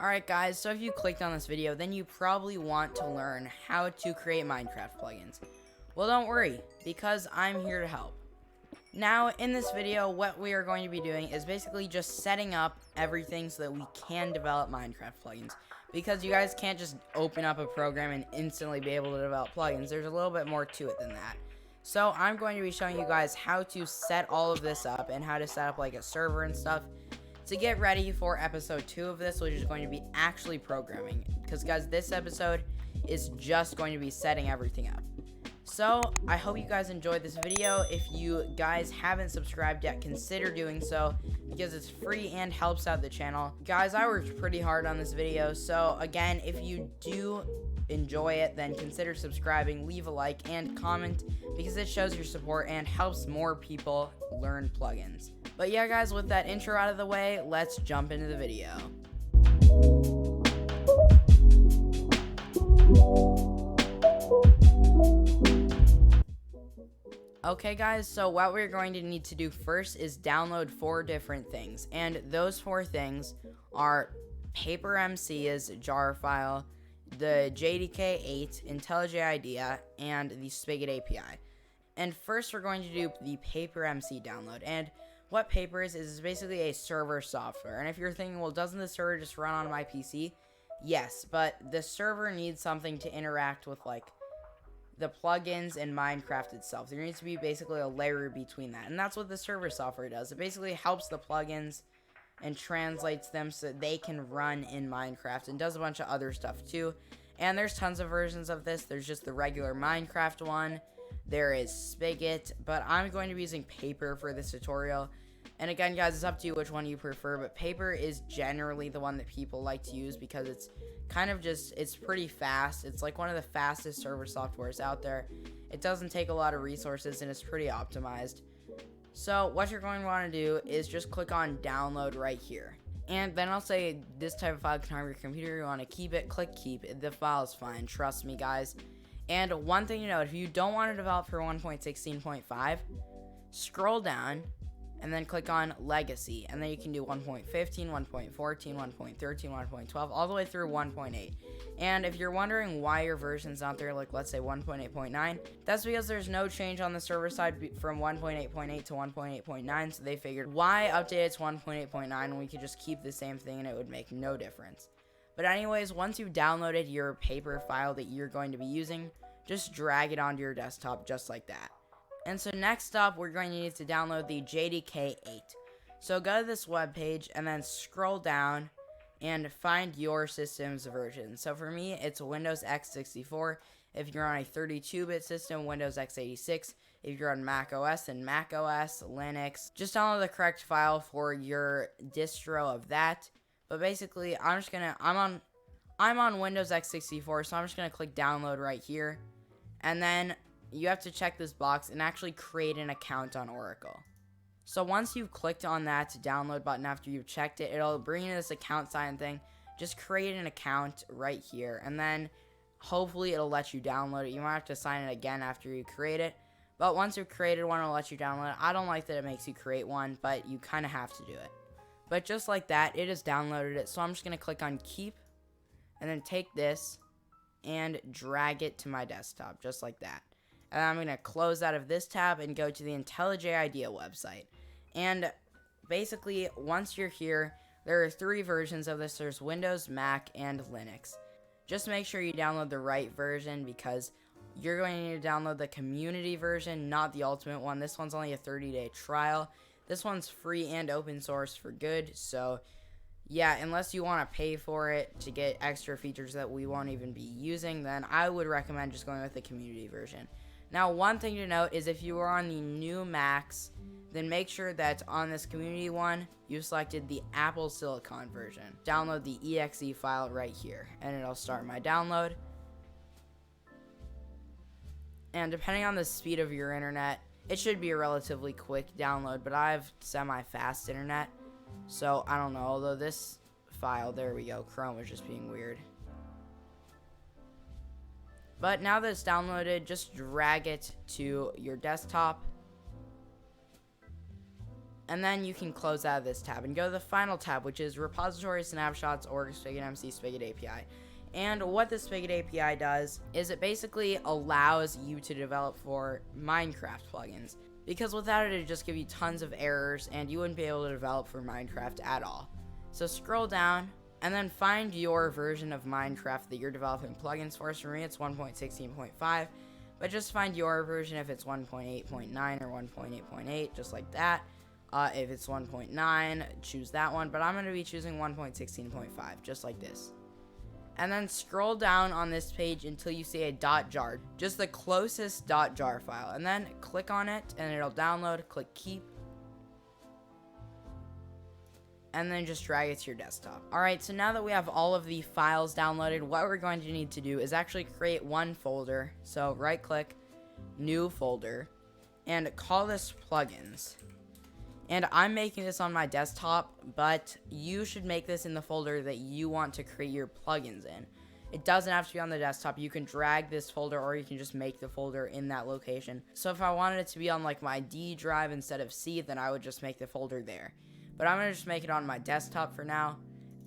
Alright guys, so if you clicked on this video, then you probably want to learn how to create Minecraft plugins. Well, don't worry, because I'm here to help. Now, in this video, what we are going to be doing is basically just setting up everything so that we can develop Minecraft plugins. Because you guys can't just open up a program and instantly be able to develop plugins. There's a little bit more to it than that. So I'm going to be showing you guys how to set all of this up and how to set up like a server and stuff to get ready for episode 2 of this, which is going to be actually programming. Because guys, this episode is just going to be setting everything up. So I hope you guys enjoyed this video. If you guys haven't subscribed yet, consider doing so because it's free and helps out the channel. Guys, I worked pretty hard on this video, so again, if you do enjoy it, then consider subscribing, leave a like, and comment because it shows your support and helps more people learn plugins. But yeah guys, with that intro out of the way, let's jump into the video. Okay guys, so what we're going to need to do first is download 4 different things, and those 4 things are PaperMC's jar file, the JDK8, IntelliJ IDEA, and the Spigot API. And first we're going to do the PaperMC download, and what Paper is basically a server software. And if you're thinking, well, doesn't the server just run on my PC? Yes, but the server needs something to interact with like the plugins and Minecraft itself. There needs to be basically a layer between that, and that's what the server software does. It basically helps the plugins and translates them so that they can run in Minecraft, and does a bunch of other stuff too. And there's tons of versions of this. There's just the regular Minecraft one, there is Spigot, but I'm going to be using Paper for this tutorial. And again guys, it's up to you which one you prefer, but Paper is generally the one that people like to use because it's kind of just, it's pretty fast. It's like one of the fastest server softwares out there. It doesn't take a lot of resources and it's pretty optimized. So what you're going to want to do is just click on download right here. And then I'll say this type of file can harm your computer. You want to keep it, click keep. The file is fine, trust me guys. And one thing to note, if you don't want to develop for 1.16.5, scroll down and then click on legacy, and then you can do 1.15, 1.14, 1.13, 1.12, all the way through 1.8. And if you're wondering why your version's not there, like let's say 1.8.9, that's because there's no change on the server side from 1.8.8 to 1.8.9, so they figured why update it to 1.8.9 when we could just keep the same thing and it would make no difference. But anyways, once you've downloaded your Paper file that you're going to be using, just drag it onto your desktop just like that. And so next up, we're going to need to download the JDK8. So go to this web page and then scroll down and find your system's version. So for me, it's Windows x64. If you're on a 32-bit system, Windows x86. If you're on Mac OS, then Mac OS, Linux. Just download the correct file for your distro of that. But basically, I'm on Windows x64, so I'm just gonna click download right here, and then you have to check this box and actually create an account on Oracle. So once you've clicked on that download button after you've checked it, it'll bring you this account sign thing. Just create an account right here, and then hopefully it'll let you download it. You might have to sign it again after you create it, but once you've created one, it'll let you download it. I don't like that it makes you create one, but you kind of have to do it. But just like that, it has downloaded it, so I'm just going to click on keep, and then take this and drag it to my desktop, just like that. And I'm going to close out of this tab and go to the IntelliJ IDEA website. And basically, once you're here, there are 3 versions of this. There's Windows, Mac, and Linux. Just make sure you download the right version because you're going to need to download the community version, not the ultimate one. This one's only a 30-day trial. This one's free and open source for good, so yeah, unless you want to pay for it to get extra features that we won't even be using, then I would recommend just going with the community version. Now, one thing to note is if you are on the new Macs, then make sure that on this community one, you selected the Apple Silicon version. Download the exe file right here, and it'll start my download. And depending on the speed of your internet, it should be a relatively quick download, but I have semi-fast internet, so I don't know, although this file, there we go, Chrome was just being weird. But now that it's downloaded, just drag it to your desktop, And then you can close out of this tab and go to the final tab, which is repository snapshots org spigot mc spigot API. And what the Spigot API does is it basically allows you to develop for Minecraft plugins. Because without it, it'd just give you tons of errors and you wouldn't be able to develop for Minecraft at all. So scroll down and then find your version of Minecraft that you're developing plugins for. So for me, it's 1.16.5, but just find your version if it's 1.8.9 or 1.8.8, just like that. If it's 1.9, choose that one, but I'm going to be choosing 1.16.5, just like this. And then scroll down on this page until you see a .jar, just the closest .jar file, and then click on it and it'll download. Click keep, and then just drag it to your desktop. Alright, so now that we have all of the files downloaded, what we're going to need to do is actually create one folder. So right click, new folder, and call this plugins. And I'm making this on my desktop, but you should make this in the folder that you want to create your plugins in. It doesn't have to be on the desktop. You can drag this folder, or you can just make the folder in that location. So if I wanted it to be on like my D drive instead of C, then I would just make the folder there. But I'm going to just make it on my desktop for now,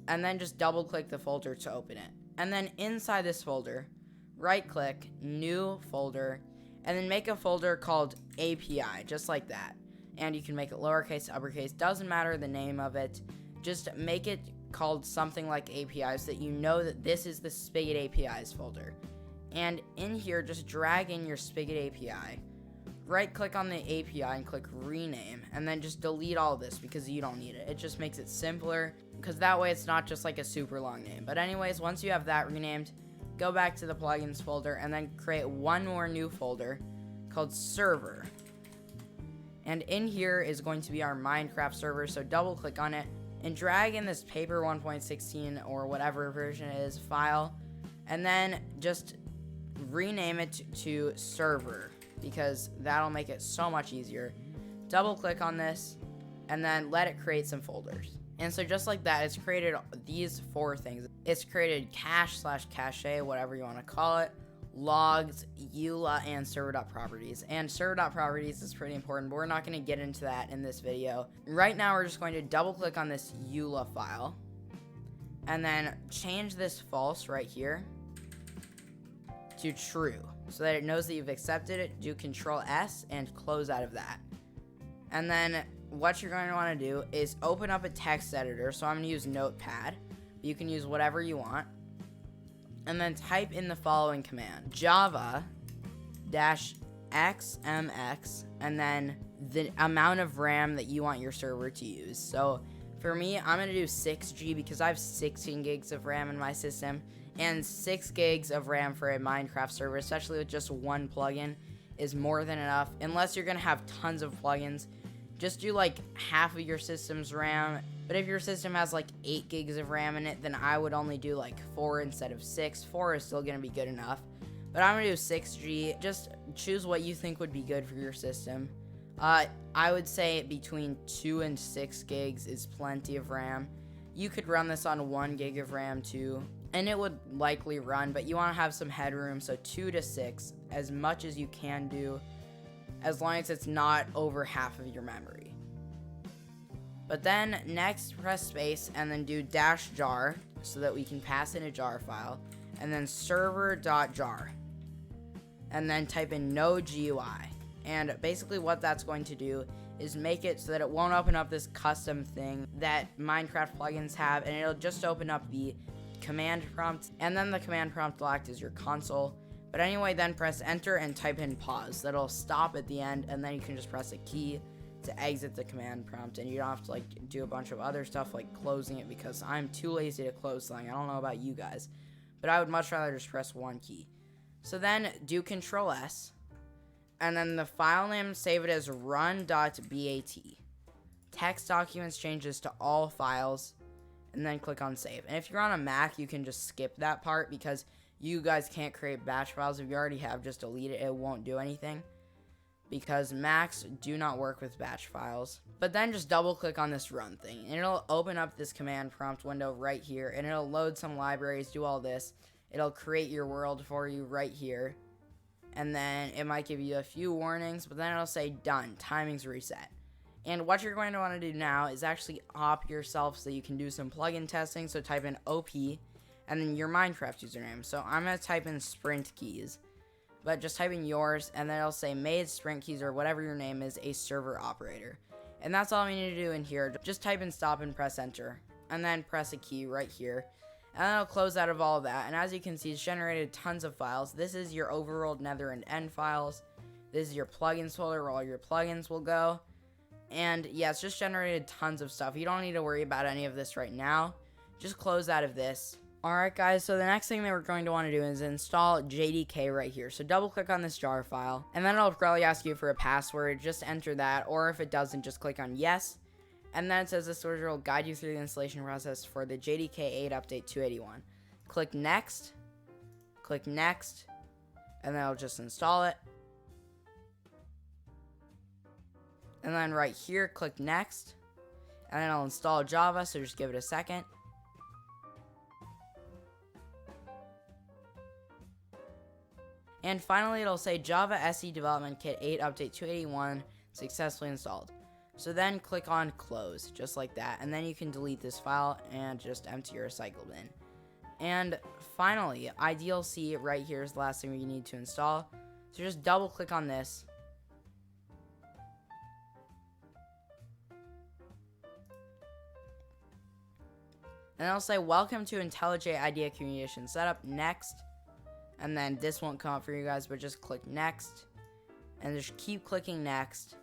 and then just double click the folder to open it. And then inside this folder, right click, new folder, and then make a folder called API, just like that. And you can make it lowercase, uppercase, doesn't matter the name of it. Just make it called something like API so that you know that this is the Spigot APIs folder. And in here, just drag in your Spigot API. Right click on the API and click rename, and then just delete all this because you don't need it. It just makes it simpler, because that way it's not just like a super long name. But anyways, once you have that renamed, go back to the plugins folder and then create one more new folder called server. And in here is going to be our Minecraft server, so double click on it and drag in this paper 1.16 or whatever version it is file, and then just rename it to server, because that'll make it so much easier. Double click on this and then let it create some folders. And so just like that, it's created these four things. It's created cache/cache, whatever you want to call it, logs, EULA, and server.properties. And server.properties is pretty important, but we're not going to get into that in this video. Right now, we're just going to double click on this EULA file and then change this false right here to true so that it knows that you've accepted it. Do Control S and close out of that. And then what you're going to want to do is open up a text editor. So I'm going to use Notepad. You can use whatever you want. And then type in the following command: java-xmx, and then the amount of RAM that you want your server to use. So for me, I'm going to do 6G because I have 16 gigs of RAM in my system, and 6 gigs of RAM for a Minecraft server, especially with just one plugin, is more than enough. Unless you're going to have tons of plugins, just do like half of your system's RAM. But if your system has like 8 gigs of RAM in it, then I would only do like 4 instead of 6. 4 is still going to be good enough. But I'm going to do 6G. Just choose what you think would be good for your system. I would say between 2 and 6 gigs is plenty of RAM. You could run this on 1 gig of RAM too, and it would likely run, but you want to have some headroom. So 2 to 6, as much as you can do, as long as it's not over half of your memory. But then next, press space and then do -jar so that we can pass in a jar file, and then server.jar, and then type in no GUI. And basically what that's going to do is make it so that it won't open up this custom thing that Minecraft plugins have, and it'll just open up the command prompt, and then the command prompt will act as your console. But anyway, then press enter and type in pause. That'll stop at the end, and then you can just press a key to exit the command prompt, and you don't have to like do a bunch of other stuff like closing it, because I'm too lazy to close something. I don't know about you guys, but I would much rather just press one key. So then do Control S, and then the file name, save it as Run.bat. Text documents changes to all files, and then click on save. And if you're on a Mac, you can just skip that part because you guys can't create batch files. If you already have, just delete it. It won't do anything, because Macs do not work with batch files. But then just double click on this run thing, and it'll open up this command prompt window right here, and it'll load some libraries, do all this. It'll create your world for you right here, and then it might give you a few warnings, but then it'll say done, timing's reset. And what you're going to want to do now is actually op yourself so you can do some plugin testing. So type in OP and then your Minecraft username. So I'm going to type in Sprint Keys, but just type in yours, and then it'll say made Sprint Keys or whatever your name is a server operator. And that's all we need to do in here. Just type in stop and press enter, and then press a key right here. And then it'll close out of all of that. And as you can see, it's generated tons of files. This is your overworld, nether, and end files. This is your plugins folder where all your plugins will go. And yeah, it's just generated tons of stuff. You don't need to worry about any of this right now. Just close out of this. Alright guys, so the next thing that we're going to want to do is install JDK right here. So double click on this jar file, and then it'll probably ask you for a password. Just enter that, or if it doesn't, just click on yes. And then it says this tutorial will guide you through the installation process for the JDK 8 update 281. Click next, and then it'll just install it. And then right here, click next, and then it'll install Java, so just give it a second. And finally, it'll say Java SE Development Kit 8 Update 281 successfully installed. So then click on close, just like that. And then you can delete this file and just empty your recycle bin. And finally, IDLC right here is the last thing you need to install. So just double click on this. And it'll say welcome to IntelliJ IDEA Communication Setup, next. And then this won't come up for you guys, but just click next. And just keep clicking next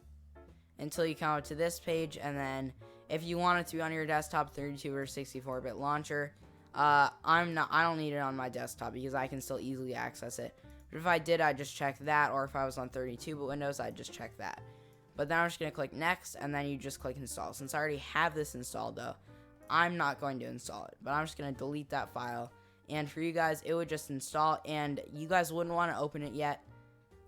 until you come up to this page. And then if you want it to be on your desktop, 32 or 64-bit launcher, I don't need it on my desktop because I can still easily access it. But if I did, I'd just check that, or if I was on 32-bit Windows, I'd just check that. But then I'm just going to click next, and then you just click install. Since I already have this installed, though, I'm not going to install it, but I'm just going to delete that file. And for you guys, it would just install, and you guys wouldn't want to open it yet,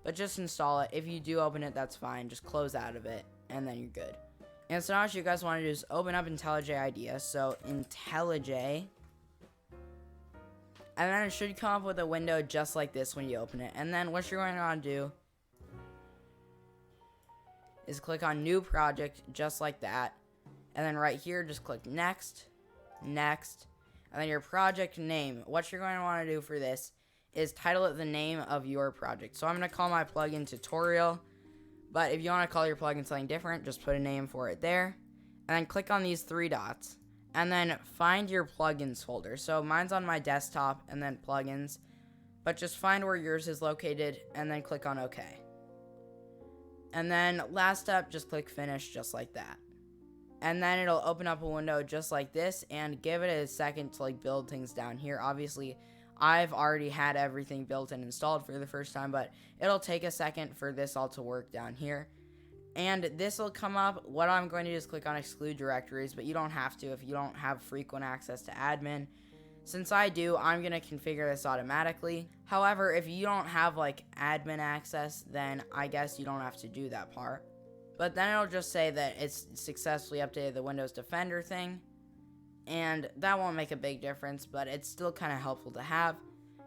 but just install it. If you do open it, that's fine. Just close out of it, and then you're good. And so now what you guys want to do is open up IntelliJ IDEA. So IntelliJ, and then it should come up with a window just like this when you open it. And then what you're going to want to do is click on New Project, just like that. And then right here, just click Next, Next. And then your project name, what you're going to want to do for this is title it the name of your project. So I'm going to call my plugin tutorial, but if you want to call your plugin something different, just put a name for it there. And then click on these three dots, and then find your plugins folder. So mine's on my desktop, and then plugins, but just find where yours is located, and then click on OK. And then last step, just click finish, just like that. And then it'll open up a window just like this, and give it a second to like build things down here. Obviously, I've already had everything built and installed for the first time, but it'll take a second for this all to work down here. And this will come up. What I'm going to do is click on exclude directories, but you don't have to if you don't have frequent access to admin. Since I do, I'm going to configure this automatically. However, if you don't have like admin access, then I guess you don't have to do that part. But then it'll just say that it's successfully updated the Windows Defender thing. And that won't make a big difference, but it's still kind of helpful to have.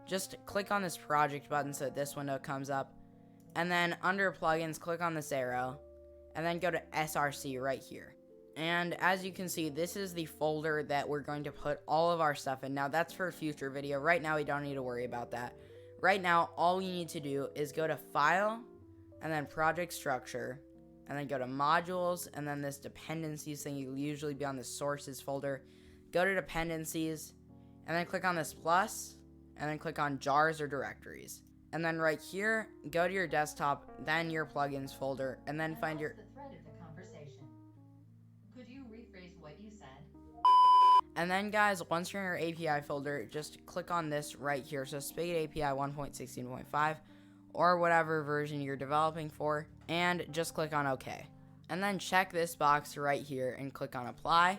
Just click on this project button so that this window comes up. And then under plugins, click on this arrow. And then go to SRC right here. And as you can see, this is the folder that we're going to put all of our stuff in. Now that's for a future video. Right now we don't need to worry about that. Right now, all we need to do is go to File, and then Project Structure, and then go to Modules, and then this Dependencies thing will usually be on the Sources folder. Go to Dependencies, and then click on this plus, and then click on Jars or Directories. And then right here, go to your desktop, then your plugins folder, and then find your... The thread of the conversation. Could you rephrase what you said? And then guys, once you're in your API folder, just click on this right here. So Spigot API 1.16.5 or whatever version you're developing for, and just click on OK. And then check this box right here and click on Apply,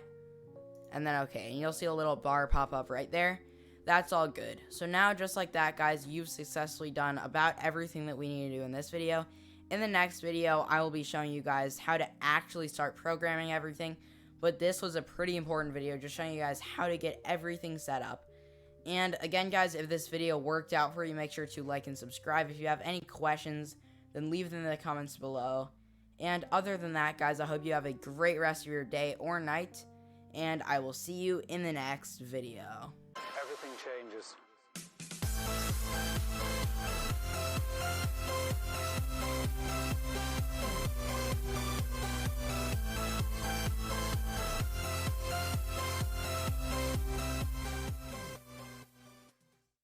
and then OK. And you'll see a little bar pop up right there. That's all good. So now, just like that, guys, you've successfully done about everything that we need to do in this video. In the next video, I will be showing you guys how to actually start programming everything. But this was a pretty important video, just showing you guys how to get everything set up. And again, guys, if this video worked out for you, make sure to like and subscribe. If you have any questions, then leave them in the comments below. And other than that, guys, I hope you have a great rest of your day or night, and I will see you in the next video. Everything changes.